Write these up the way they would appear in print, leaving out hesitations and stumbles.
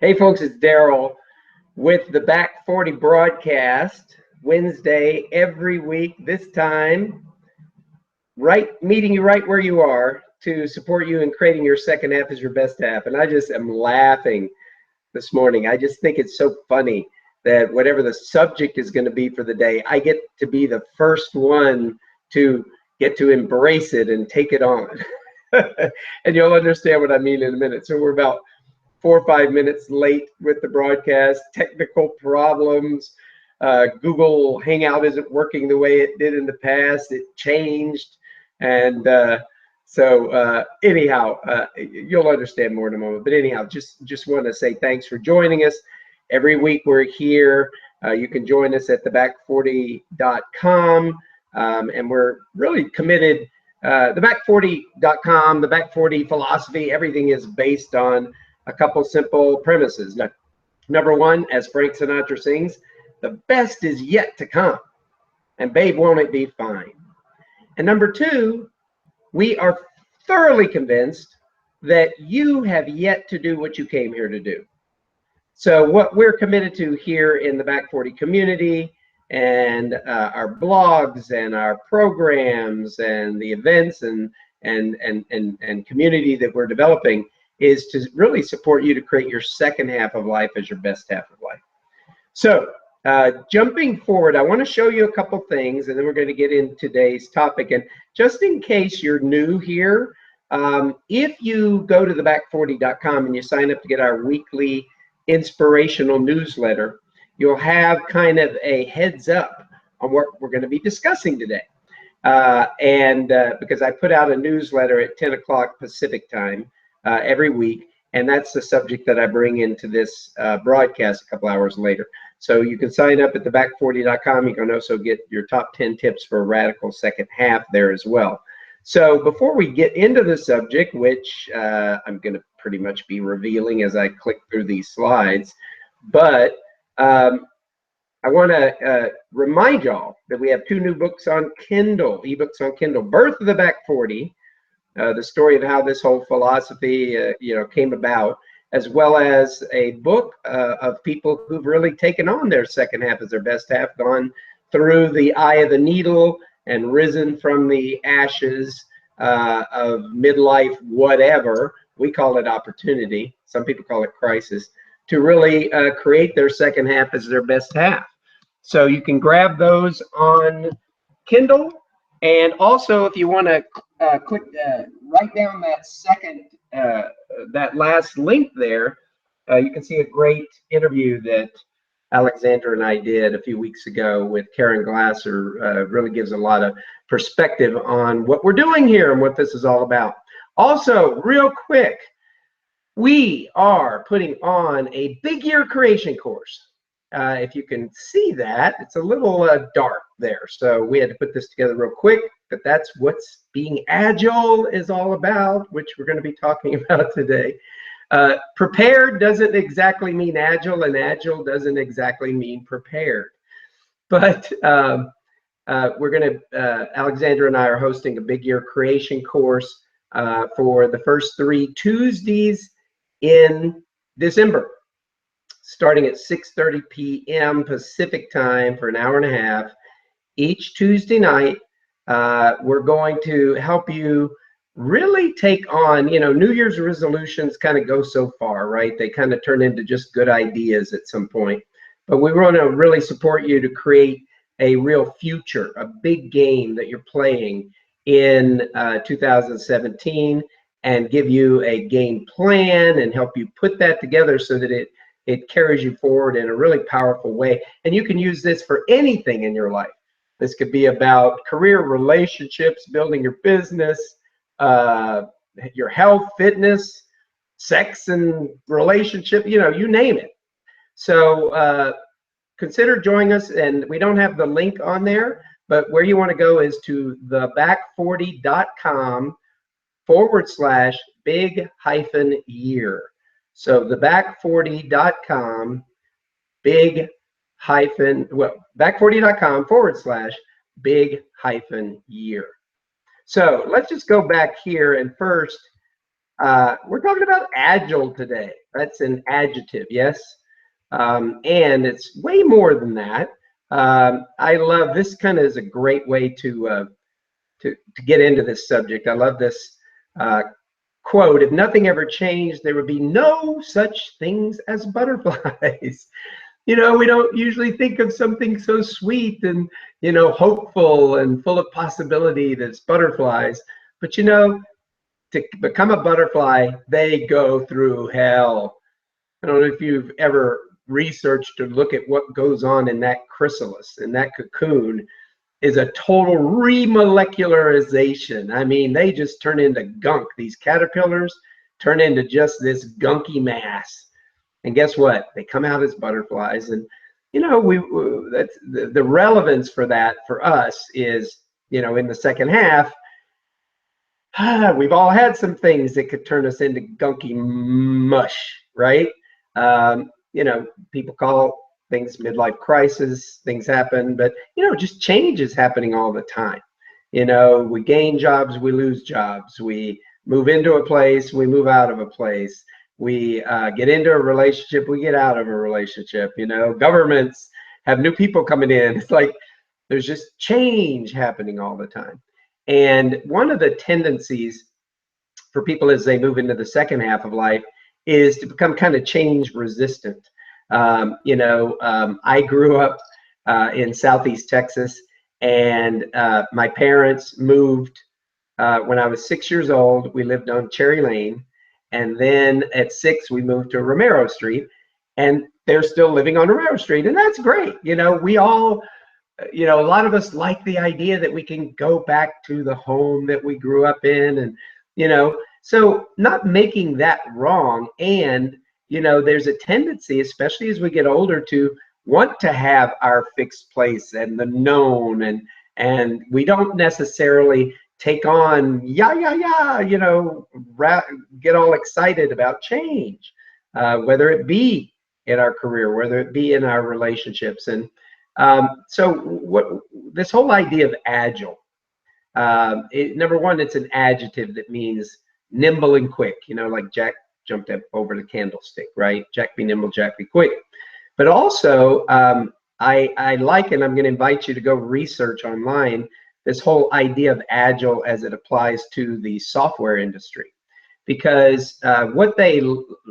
Hey folks, it's Darrell with the Back 40 broadcast, Wednesday every week, this time, meeting you right where you are to support you in creating your second half as your best half. And I just am laughing this morning. I just think it's so funny that whatever the subject is going to be for the day, I get to be the first one to get to embrace it and take it on. And you'll understand what I mean in a minute. So we're about 4 or 5 minutes late with the broadcast, technical problems. Google Hangout isn't working the way it did in the past. It changed. And anyhow, you'll understand more in a moment. But anyhow, just want to say thanks for joining us. Every week we're here. You can join us at theback40.com. And we're really committed. Theback40.com, the Back 40 philosophy, everything is based on a couple simple premises. Now, number one, as Frank Sinatra sings, the best is yet to come. And babe, won't it be fine? And number two, we are thoroughly convinced that you have yet to do what you came here to do. So what we're committed to here in the Back 40 community and our blogs and our programs and the events and community that we're developing is to really support you to create your second half of life as your best half of life. So jumping forward, I want to show you a couple things, and then we're going to get into today's topic. And just in case you're new here, if you go to theback40.com and you sign up to get our weekly inspirational newsletter, you'll have kind of a heads up on what we're going to be discussing today. Because I put out a newsletter at 10 o'clock Pacific time every week, and that's the subject that I bring into this broadcast a couple hours later. So you can sign up at theback40.com. You can also get your top 10 tips for a radical second half there as well. So before we get into the subject, which I'm going to pretty much be revealing as I click through these slides, but I want to remind y'all that we have 2 new books on Kindle, ebooks on Kindle. Birth of the Back 40, the story of how this whole philosophy came about, as well as a book of people who've really taken on their second half as their best half, gone through the eye of the needle and risen from the ashes of midlife whatever. We call it opportunity. Some people call it crisis, to really create their second half as their best half. So you can grab those on Kindle. And also, if you want to click, write down that last link there, you can see a great interview that Alexandra and I did a few weeks ago with Karen Glasser. Really gives a lot of perspective on what we're doing here and what this is all about. Also, real quick, we are putting on a big year creation course. If you can see that, it's a little dark there. So we had to put this together real quick, but that's what's being agile is all about, which we're going to be talking about today. Prepared doesn't exactly mean agile, and agile doesn't exactly mean prepared. But we're going to, Alexandra and I are hosting a big year creation course for the first 3 Tuesdays in December, starting at 6:30 p.m. Pacific time for an hour and a half. Each Tuesday night, we're going to help you really take on, New Year's resolutions kind of go so far, right? They kind of turn into just good ideas at some point. But we want to really support you to create a real future, a big game that you're playing in 2017, and give you a game plan and help you put that together so that it carries you forward in a really powerful way. And you can use this for anything in your life. This could be about career, relationships, building your business, your health, fitness, sex and relationship, you name it. So consider joining us. And we don't have the link on there, but where you want to go is to theback40.com/big-year. So theback40.com back40.com/big-year. So let's just go back here, and first we're talking about Agile today. That's an adjective, yes. And it's way more than that. I love this kind of is a great way to get into this subject. I love this quote: "If nothing ever changed, there would be no such things as butterflies." You know, we don't usually think of something so sweet and, you know, hopeful and full of possibility that's butterflies. But, you know, to become a butterfly, they go through hell. I don't know if you've ever researched or look at what goes on in that chrysalis, in that cocoon. Is a total remolecularization. I mean, they just turn into gunk. These caterpillars turn into just this gunky mass. And guess what? They come out as butterflies. And, you know, that's the relevance for that for us is, you know, in the second half, we've all had some things that could turn us into gunky mush, right? You know, people call things midlife crisis, things happen, but, you know, just change is happening all the time. You know, we gain jobs, we lose jobs, we move into a place, we move out of a place, we get into a relationship, we get out of a relationship. You know, governments have new people coming in. It's like there's just change happening all the time. And one of the tendencies for people as they move into the second half of life is to become kind of change resistant. You know, I grew up in Southeast Texas, and my parents moved when I was 6 years old. We lived on Cherry Lane, and then at 6 we moved to Romero Street, and they're still living on Romero Street, and that's great. You know, we all, you know, a lot of us like the idea that we can go back to the home that we grew up in, and, you know, so not making that wrong. And, you know, there's a tendency, especially as we get older, to want to have our fixed place and the known, and we don't necessarily take on, you know, get all excited about change, whether it be in our career, whether it be in our relationships. And so what this whole idea of agile, number one, it's an adjective that means nimble and quick, you know, like Jack jumped up over the candlestick, right? Jack be nimble, Jack be quick. But also, I like, and I'm going to invite you to go research online, this whole idea of agile as it applies to the software industry. Because what they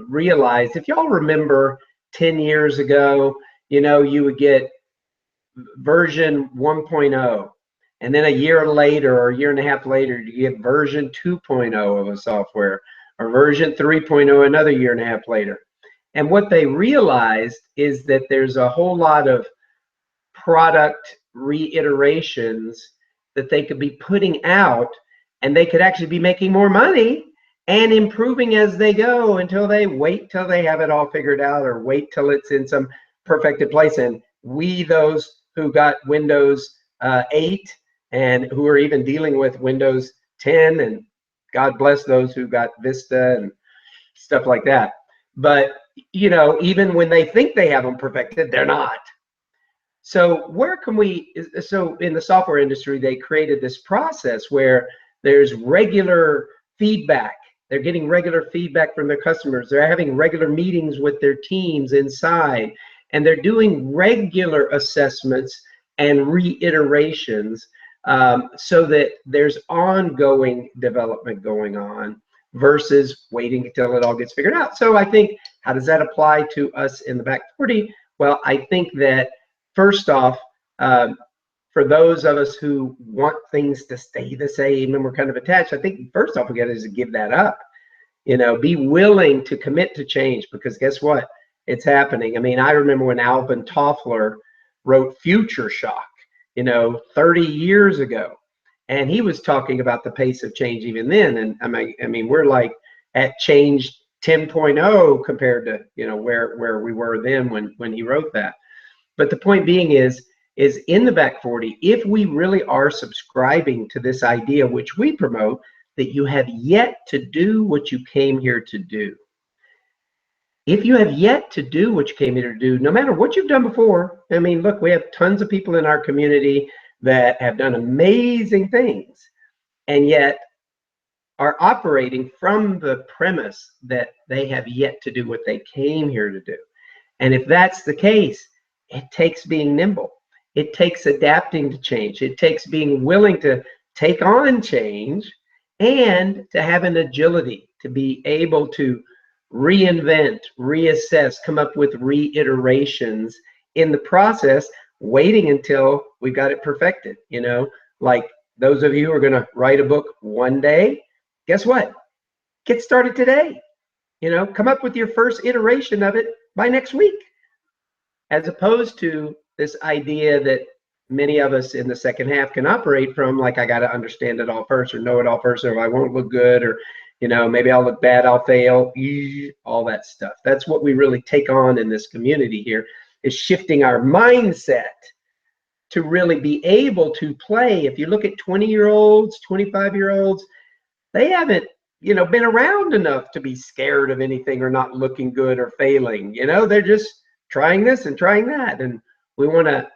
realized, if y'all remember 10 years ago, you know, you would get version 1.0. And then a year later or a year and a half later, you get version 2.0 of a software, or version 3.0 another year and a half later. And what they realized is that there's a whole lot of product reiterations that they could be putting out, and they could actually be making more money and improving as they go until they wait till they have it all figured out, or wait till it's in some perfected place. And we, those who got Windows 8 and who are even dealing with Windows 10, and God bless those who got Vista and stuff like that. But, you know, even when they think they have them perfected, they're not. So where can we, so in the software industry, they created this process where there's regular feedback. They're getting regular feedback from their customers. They're having regular meetings with their teams inside, and they're doing regular assessments and reiterations, so that there's ongoing development going on versus waiting until it all gets figured out. So I think, how does that apply to us in the Back 40? Well, I think that first off, for those of us who want things to stay the same and we're kind of attached, I think first off we got to give that up. You know, be willing to commit to change, because guess what? It's happening. I mean, I remember when Alvin Toffler wrote Future Shock, you know, 30 years ago, and he was talking about the pace of change even then. And I mean, we're like at change 10.0 compared to, you know, where we were then when he wrote that. But the point being is in the Back 40, if we really are subscribing to this idea, which we promote, that you have yet to do what you came here to do. If you have yet to do what you came here to do, no matter what you've done before, I mean, look, we have tons of people in our community that have done amazing things, and yet are operating from the premise that they have yet to do what they came here to do. And if that's the case, it takes being nimble. It takes adapting to change. It takes being willing to take on change and to have an agility to be able to reinvent, reassess, come up with reiterations in the process, waiting until we got it perfected. You know, like those of you who are going to write a book one day, guess what? Get started today. You know, come up with your first iteration of it by next week, as opposed to this idea that many of us in the second half can operate from, like, I got to understand it all first, or know it all first, or I won't look good, or, you know, maybe I'll look bad, I'll fail, all that stuff. That's what we really take on in this community here, is shifting our mindset to really be able to play. If you look at 20-year-olds, 25-year-olds, they haven't, you know, been around enough to be scared of anything or not looking good or failing. You know, they're just trying this and trying that. And we want to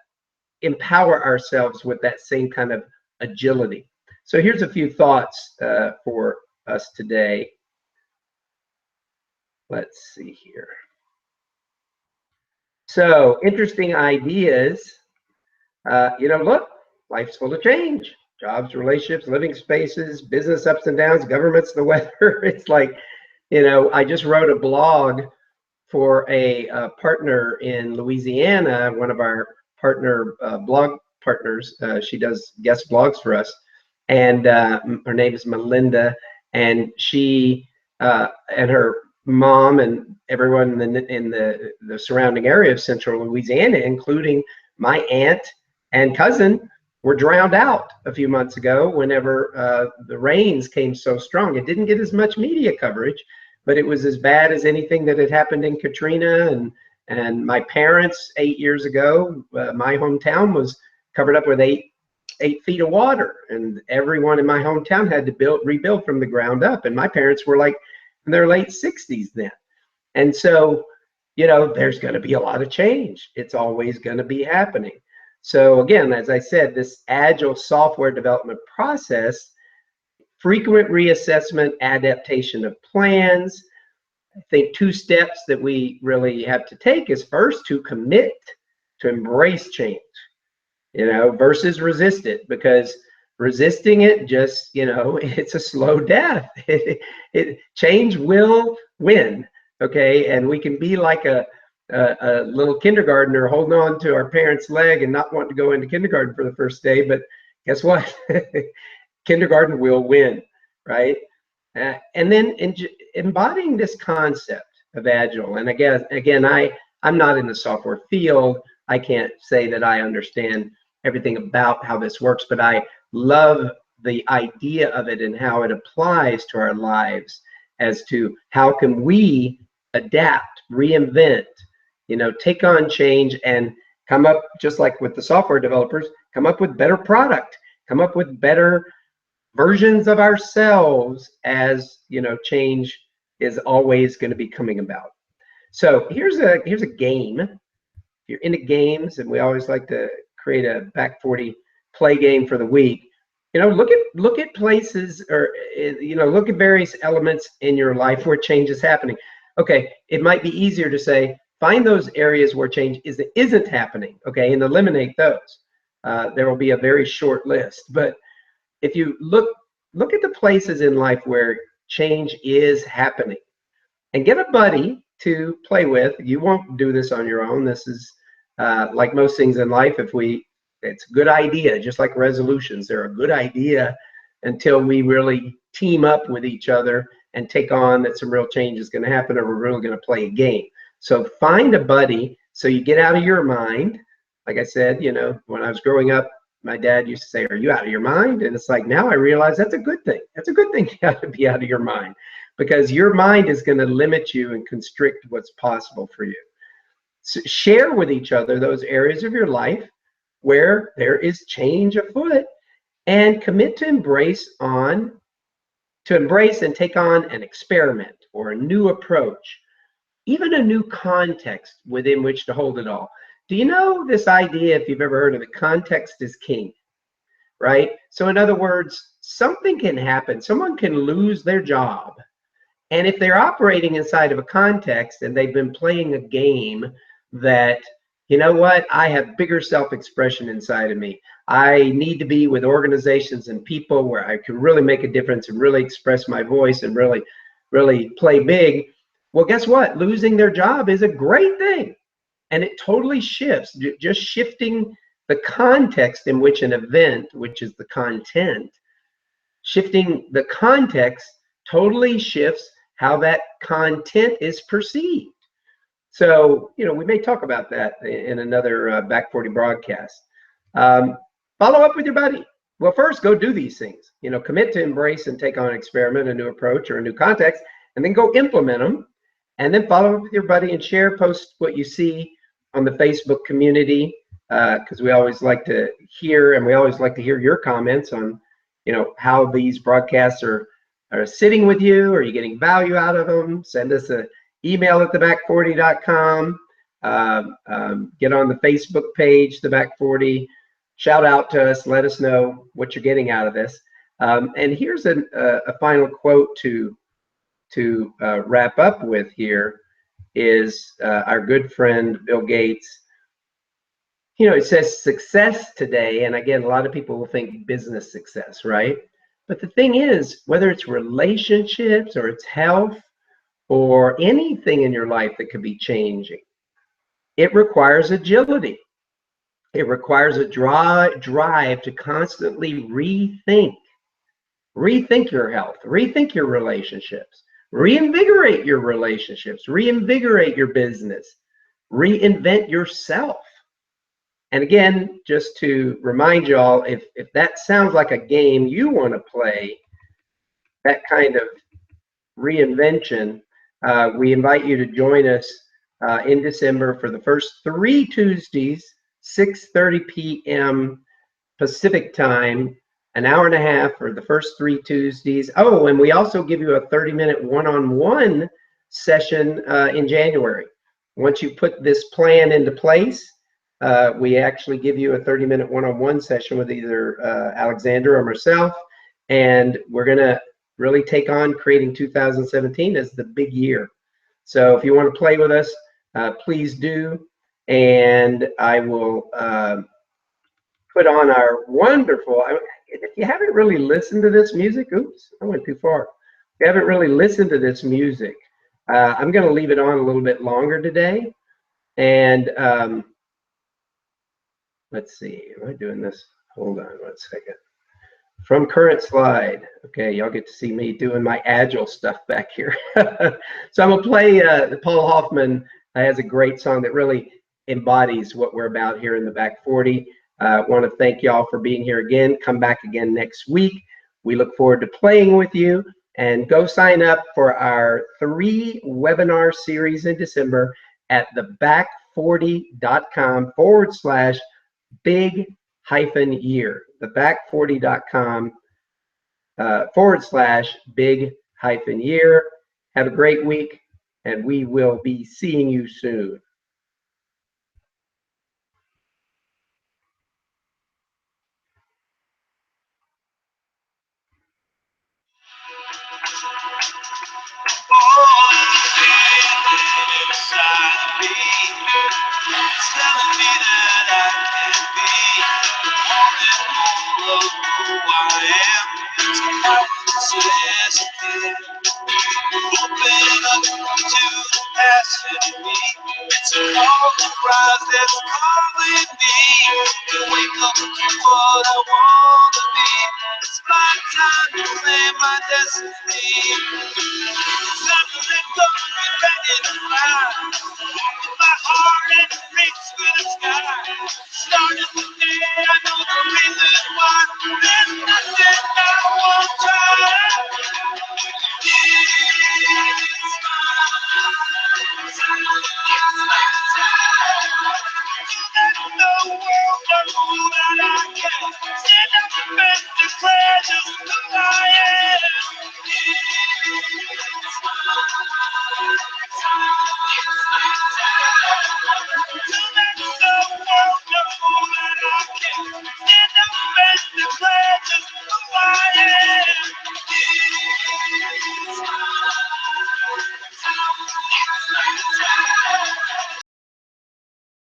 empower ourselves with that same kind of agility. So here's a few thoughts for us today. Let's see here. So interesting ideas. You know, look, life's full of change. Jobs, relationships, living spaces, business ups and downs, governments, the weather. It's like, you know, I just wrote a blog for a partner in Louisiana, one of our partner blog partners. She does guest blogs for us, and her name is Melinda, and she and her mom and everyone in the surrounding area of central Louisiana, including my aunt and cousin, were drowned out a few months ago whenever the rains came so strong. It didn't get as much media coverage, but it was as bad as anything that had happened in Katrina. And my parents, 8 years ago, my hometown was covered up with eight feet of water, and everyone in my hometown had to rebuild from the ground up. And my parents were like in their late 60s then. And so, you know, there's going to be a lot of change. It's always going to be happening. So again, as I said, this agile software development process, frequent reassessment, adaptation of plans. I think 2 steps that we really have to take is, first, to commit to embrace change, you know, versus resist it, because resisting it just, you know, it's a slow death. Change will win, okay? And we can be like a little kindergartner holding on to our parents' leg and not wanting to go into kindergarten for the first day, but guess what? Kindergarten will win, right? And then embodying this concept of Agile. And again, I'm not in the software field. I can't say that I understand everything about how this works, but I love the idea of it and how it applies to our lives, as to how can we adapt, reinvent, you know, take on change and come up, just like with the software developers, come up with better product, come up with better versions of ourselves, as, you know, change is always going to be coming about. So here's a game. If you're into games, and we always like to create a Back 40 play game for the week, you know, look at places, or, you know, look at various elements in your life where change is happening. Okay, it might be easier to say, find those areas where change isn't happening, okay, and eliminate those. There will be a very short list. But if you look at the places in life where change is happening, and get a buddy to play with. You won't do this on your own. This is like most things in life. It's a good idea, just like resolutions. They're a good idea until we really team up with each other and take on that some real change is going to happen, or we're really going to play a game. So find a buddy, so you get out of your mind. Like I said, you know, when I was growing up, my dad used to say, "Are you out of your mind?" And it's like, now I realize that's a good thing. That's a good thing to have to be out of your mind, because your mind is going to limit you and constrict what's possible for you. So share with each other those areas of your life where there is change afoot, and commit to embrace and take on an experiment or a new approach, even a new context within which to hold it all. Do you know this idea, if you've ever heard of it, context is king, right? So in other words, something can happen. Someone can lose their job. And if they're operating inside of a context and they've been playing a game that, you know what, I have bigger self-expression inside of me. I need to be with organizations and people where I can really make a difference and really express my voice and really play big. Well, guess what? Losing their job is a great thing. And it totally shifts, just shifting the context in which an event, which is the content, shifting the context totally shifts how that content is perceived. So, you know, we may talk about that in another Back 40 broadcast. Follow up with your buddy. Well, first, go do these things. You know, commit to embrace and take on an experiment, a new approach, or a new context, and then go implement them. And then follow up with your buddy and share, post what you see on the Facebook community, because we always like to hear, and we always like to hear your comments on, you know, how these broadcasts are sitting with you. Are you getting value out of them? Send us an email at theback40.com. Get on the Facebook page, the Back 40. Shout out to us. Let us know what you're getting out of this. And here's a final quote to wrap up with here is our good friend Bill Gates. You know, it says success today, and again, a lot of people will think business success, right? But the thing is, whether it's relationships or it's health or anything in your life that could be changing, it requires agility. It requires a drive to constantly rethink your health, rethink your relationships, reinvigorate your relationships, reinvigorate your business, reinvent yourself. And again, just to remind y'all, if that sounds like a game you want to play, that kind of reinvention, we invite you to join us in December for the first 3 Tuesdays, 6:30 p.m. Pacific time, an hour and a half for the first 3 Tuesdays. Oh, and we also give you a 30-minute one-on-one session in January. Once you put this plan into place, we actually give you a 30-minute one-on-one session with either Alexander or myself, and we're going to really take on creating 2017 as the big year. So if you want to play with us, please do, and I will put on our wonderful, if you haven't really listened to this music, oops, I went too far. If you haven't really listened to this music, I'm going to leave it on a little bit longer today. And let's see, am I doing this? Hold on 1 second. From current slide. Okay, y'all get to see me doing my Agile stuff back here. So I'm going to play, Paul Hoffman has a great song that really embodies what we're about here in the Back 40. I want to thank y'all for being here again. Come back again next week. We look forward to playing with you, and go sign up for our 3 webinar series in December at theback40.com/big-year. Theback40.com /big-year. Have a great week, and we will be seeing you soon. Telling me that I can be more than all of who I am. So promises again. Open up to the past in me. It's a cold surprise that's calling me to wake up to what I want to be. It's my time to claim my destiny. It's time to let go and ready to fly.